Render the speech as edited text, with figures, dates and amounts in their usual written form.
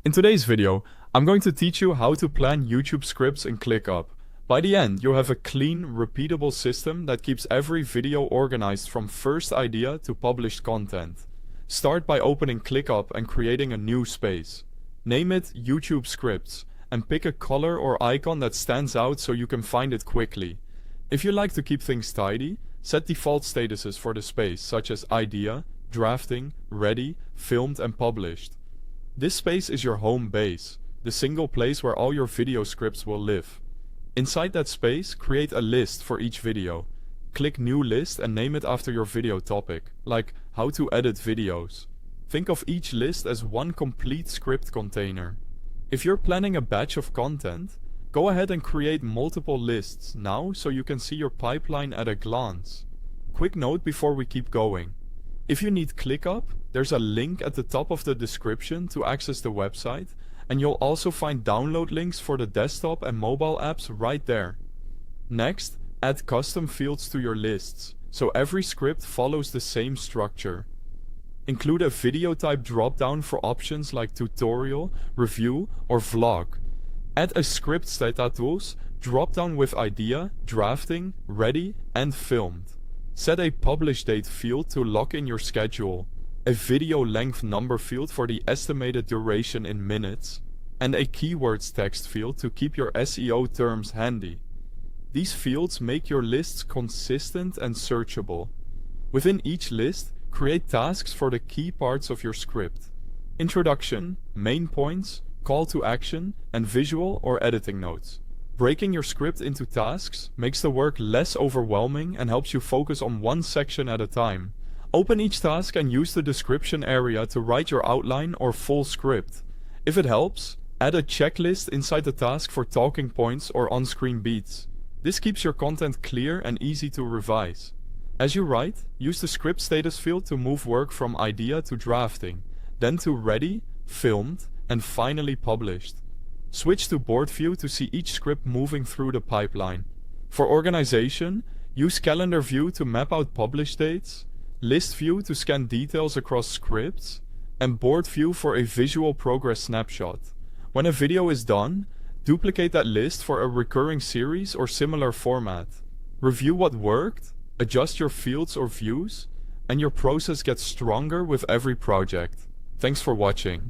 In today's video, I'm going to teach you how to plan YouTube scripts in ClickUp. By the end, you'll have a clean, repeatable system that keeps every video organized from first idea to published content. Start by opening ClickUp and creating a new space. Name it YouTube Scripts and pick a color or icon that stands out so you can find it quickly. If you like to keep things tidy, set default statuses for the space such as Idea, Drafting, Ready, Filmed and Published. This space is your home base, the single place where all your video scripts will live. Inside that space, create a list for each video. Click New List and name it after your video topic, like How to Edit Videos. Think of each list as one complete script container. If you're planning a batch of content, go ahead and create multiple lists now so you can see your pipeline at a glance. Quick note before we keep going. If you need ClickUp, there's a link at the top of the description to access the website, and you'll also find download links for the desktop and mobile apps right there. Next, add custom fields to your lists, so every script follows the same structure. Include a video type dropdown for options like tutorial, review, or vlog. Add a script status dropdown with idea, drafting, ready, and filmed. Set a publish date field to lock in your schedule, a video length number field for the estimated duration in minutes, and a keywords text field to keep your SEO terms handy. These fields make your lists consistent and searchable. Within each list, create tasks for the key parts of your script: introduction, main points, call to action, and visual or editing notes. Breaking your script into tasks makes the work less overwhelming and helps you focus on one section at a time. Open each task and use the description area to write your outline or full script. If it helps, add a checklist inside the task for talking points or on-screen beats. This keeps your content clear and easy to revise. As you write, use the script status field to move work from idea to drafting, then to ready, filmed, and finally published. Switch to board view to see each script moving through the pipeline. For organization, use calendar view to map out publish dates, list view to scan details across scripts, and board view for a visual progress snapshot. When a video is done, duplicate that list for a recurring series or similar format. Review what worked, adjust your fields or views, and your process gets stronger with every project. Thanks for watching.